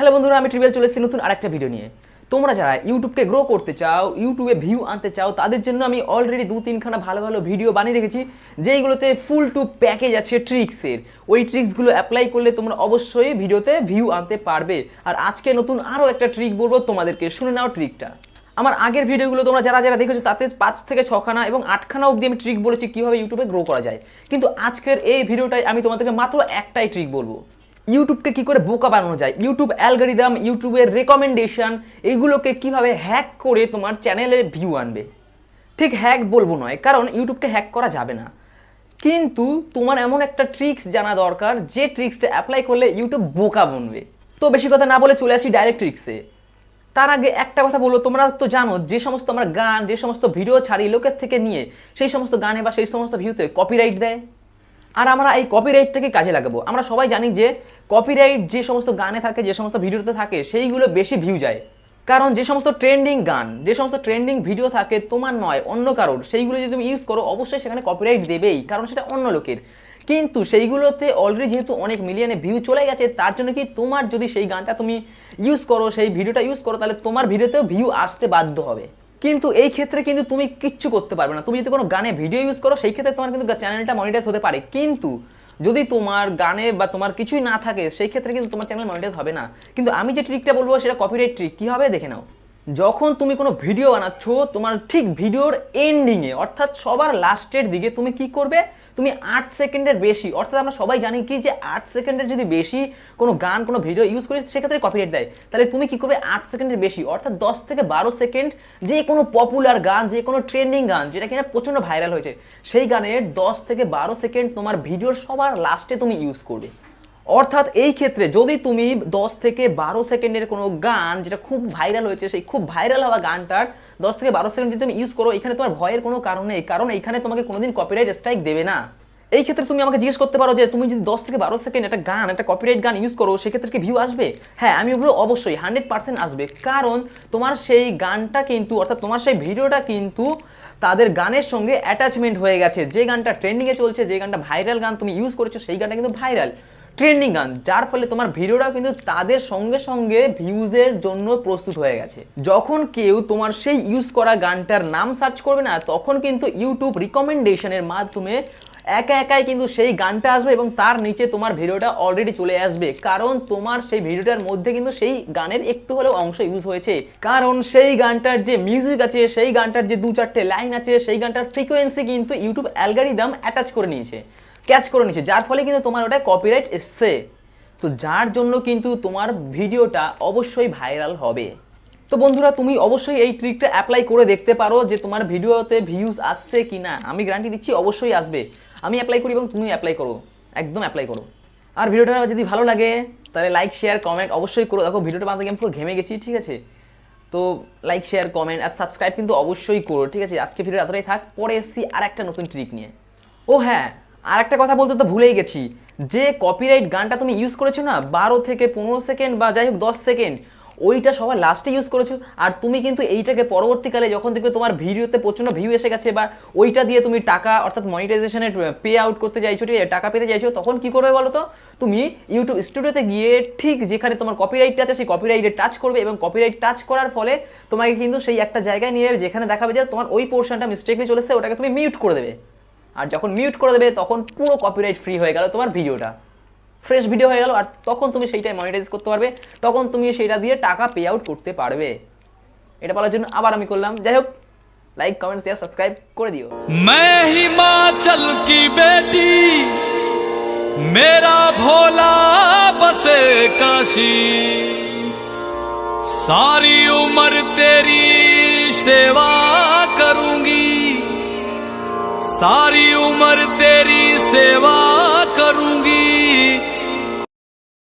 Hello বন্ধুরা, আমি treble চলে এসেছি নতুন আরেকটা ভিডিও নিয়ে। তোমরা যারা ইউটিউবকে গ্রো করতে চাও, ইউটিউবে ভিউ আনতে চাও, তাদের জন্য আমি অলরেডি 2-3খানা ভালো ভালো ভিডিও বানিয়ে রেখেছি, যেইগুলোতে ফুল টু প্যাকেজ আছে ট্রিক্সের। ওই ট্রিক্সগুলো অ্যাপ্লাই করলে তোমরা অবশ্যই ভিডিওতে ভিউ আনতে পারবে। আর আজকে নতুন আরও একটা ট্রিক বলবো তোমাদেরকে, শুনে নাও ট্রিকটা। আমার আগের ভিডিওগুলো তোমরা যারা যারা দেখেছো তাতে 5 থেকে 6খানা এবং 8খানা অবধি আমি ট্রিক বলেছি কীভাবে ইউটিউবে গ্রো করা যায়। কিন্তু আজকের এই ভিডিওটাই আমি তোমাদেরকে মাত্র একটাই ট্রিক বলবো, ইউটিউবকে কি করে বোকা বানানো যায়, ইউটিউব অ্যালগরিদম, ইউটিউবের রেকমেন্ডেশন, এইগুলোকে কিভাবে হ্যাক করে তোমার চ্যানেলে ভিউ আনবে। ঠিক হ্যাক বলবো নয়, কারণ ইউটিউবকে হ্যাক করা যাবে না, কিন্তু তোমার এমন একটা ট্রিক্স জানা দরকার যে ট্রিক্সটা অ্যাপ্লাই করলে ইউটিউব বোকা বানবে। তো বেশি কথা না বলে চলে আসি ডাইরেক্ট ট্রিক্সে। তার আগে একটা কথা বলবো, তোমরা তো জানো যে সমস্ত আমরা গান, যে সমস্ত ভিডিও ছাড়ি লোকের থেকে নিয়ে, সেই সমস্ত গানে বা সেই সমস্ত ভিউতে কপিরাইট দেয়। আর আমরা এই কপিরাইটটাকে কাজে লাগাবো। আমরা সবাই জানি যে কপিরাইট যে সমস্ত গানে থাকে, যে সমস্ত ভিডিওতে থাকে, সেইগুলো বেশি ভিউ যায়। কারণ যে সমস্ত ট্রেন্ডিং গান, যে সমস্ত ট্রেন্ডিং ভিডিও থাকে, তোমার নয় অন্য কারোর, সেইগুলো যদি তুমি ইউজ করো অবশ্যই সেখানে কপিরাইট দেবেই, কারণ সেটা অন্য লোকের। কিন্তু সেইগুলোতে অলরেডি যেহেতু অনেক মিলিয়নে ভিউ চলে গেছে, তার জন্য কি তোমার যদি সেই গানটা তুমি ইউজ করো, সেই ভিডিওটা ইউজ করো, তাহলে তোমার ভিডিওতেও ভিউ আসতে বাধ্য হবে। কিন্তু এই ক্ষেত্রে কিন্তু তুমি কিচ্ছু করতে পারবে না। তুমি যদি কোনো গানে ভিডিও ইউজ করো, সেই ক্ষেত্রে তোমার কিন্তু চ্যানেলটা মনিটাইজ হতে পারে, কিন্তু যদি তোমার গানে বা তোমার কিছুই না থাকে, সেই ক্ষেত্রে কিন্তু তোমার চ্যানেল মনিটাইজ হবে না। কিন্তু আমি যে ট্রিকটা বলবো সেটা কপিরাইট ট্রিক। কী হবে দেখে নাও। যখন তুমি কোনো ভিডিও বানাচ্ছ, তোমার ঠিক ভিডিওর এন্ডিংয়ে অর্থাৎ সবার লাস্টের দিকে তুমি কি করবে, তুমি 8 সেকেন্ডের বেশি, অর্থাৎ আমরা সবাই জানি কি যে 8 সেকেন্ডের যদি বেশি কোনো গান, কোনো ভিডিও ইউজ করি, সেক্ষেত্রে কপিরাইট দেয়। তাহলে তুমি কি করবে, 8 সেকেন্ডের বেশি অর্থাৎ 10 থেকে 12 সেকেন্ড যে কোনো পপুলার গান, যে কোনো ট্রেন্ডিং গান যেটা কিনা প্রচণ্ড ভাইরাল হয়েছে, সেই গানের 10 থেকে 12 সেকেন্ড তোমার ভিডিওর সবার লাস্টে তুমি ইউজ করবে। অর্থাৎ এই ক্ষেত্রে যদি তুমি 10 থেকে 12 সেকেন্ডের কোনো গান যেটা খুব ভাইরাল হয়েছে, সেই খুব ভাইরাল হওয়া গানটার 10 থেকে 12 সেকেন্ড যদি তুমি ইউজ করো, এখানে তোমার ভয়ের কোনো কারণ নেই, কারণ এইখানে তোমাকে কোনোদিন কপিরাইট স্ট্রাইক দেবে না। এই ক্ষেত্রে তুমি আমাকে জিজ্ঞেস করতে পারো যে তুমি যদি 10 থেকে 12 সেকেন্ড একটা গান, একটা কপিরাইট গান ইউজ করো, সেক্ষেত্রে কি ভিউ আসবে? হ্যাঁ, আমি বলবো অবশ্যই 100% আসবে, কারণ তোমার সেই গানটা কিন্তু, অর্থাৎ তোমার সেই ভিডিওটা কিন্তু তাদের গানের সঙ্গে অ্যাটাচমেন্ট হয়ে গেছে। যে গানটা ট্রেন্ডিংয়ে চলছে, যে গানটা ভাইরাল গান তুমি ইউজ করেছো, সেই গানটা কিন্তু ভাইরাল ট্রেন্ডিং গান, যার ফলে তোমার ভিডিওটাও কিন্তু তাদের সঙ্গে সঙ্গে ভিউজের জন্য প্রস্তুত হয়ে গেছে। যখন কেউ তোমার সেই ইউজ করা গানটার নাম সার্চ করবে না, তখন কিন্তু ইউটিউব রিকমেন্ডেশনের মাধ্যমে একা একাই কিন্তু সেই গানটা আসবে এবং তার নিচে তোমার ভিডিওটা অলরেডি চলে আসবে, কারণ তোমার সেই ভিডিওটার মধ্যে কিন্তু সেই গানের একটু হলেও অংশ ইউজ হয়েছে। কারণ সেই গানটার যে মিউজিক আছে, সেই গানটার যে 2-4টে লাইন আছে, সেই গানটার ফ্রিকোয়েন্সি কিন্তু ইউটিউব অ্যালগরিদম অ্যাটাচ করে নিয়েছে, ক্যাচ করে নিচ্ছে, যার ফলে কিন্তু তোমার ওটা কপিরাইট এসছে। তো যার জন্য কিন্তু তোমার ভিডিওটা অবশ্যই ভাইরাল হবে। তো বন্ধুরা, তুমি অবশ্যই এই ট্রিকটা অ্যাপ্লাই করে দেখতে পারো যে তোমার ভিডিওতে ভিউজ আসছে কি না। আমি গ্যারান্টি দিচ্ছি অবশ্যই আসবে। আমি অ্যাপ্লাই করি এবং তুমি অ্যাপ্লাই করো, একদম অ্যাপ্লাই করো। আর ভিডিওটা যদি ভালো লাগে তাহলে লাইক, শেয়ার, কমেন্ট অবশ্যই করো। দেখো ভিডিওটা বানাতে আমি পুরো ঘেমে গেছি, ঠিক আছে? তো লাইক, শেয়ার, কমেন্ট আর সাবস্ক্রাইব কিন্তু অবশ্যই করো, ঠিক আছে? আজকে ভিডিও এতটাই থাক, পরে এসছি আর একটা নতুন ট্রিক নিয়ে। ও হ্যাঁ, আর একটা কথা বলতে তো ভুলেই গেছি, যে কপিরাইট গানটা তুমি ইউজ করেছো না 12 থেকে 15 সেকেন্ড বা যাই হোক 10 সেকেন্ড, ওইটা সবার লাস্টে ইউজ করেছো। আর তুমি কিন্তু এইটাকে পরবর্তীকালে যখন দেখবে তোমার ভিডিওতে প্রচণ্ড ভিউ এসে গেছে, বা ওইটা দিয়ে তুমি টাকা, অর্থাৎ মনিটাইজেশনের পে আউট করতে চাইছো, ঠিক আছে, টাকা পেতে চাইছো, তখন কি করবে বলো তো? তুমি ইউটিউব স্টুডিওতে গিয়ে ঠিক যেখানে তোমার কপিরাইটটা আছে, সেই কপিরাইটে টাচ করবে এবং কপিরাইট টাচ করার ফলে তোমাকে কিন্তু সেই একটা জায়গায় নিয়ে যাবে যেখানে দেখাবে যে তোমার ওই পোর্শনটা মিস্টেকলি চলেছে, ওটাকে তুমি মিউট করে দেবে। আর যখন মিউট করে দেবে তখন পুরো কপিরাইট ফ্রি হয়ে গেল, তোমার ভিডিওটা ফ্রেশ ভিডিও হয়ে গেল। আর তখন তুমি সেইটাই মনিটাইজ করতে পারবে, তখন তুমি সেটা দিয়ে টাকা পে আউট করতে পারবে। এটা বলার জন্য আবার আমি করলাম। যাই হোক, লাইক, কমেন্ট, শেয়ার, সাবস্ক্রাইব করে দিও। मैं हिमाचल की बेटी, मेरा भोला बसे काशी, सारी उम्र तेरी सेवा करूंगी, सारी उम्र तेरी सेवा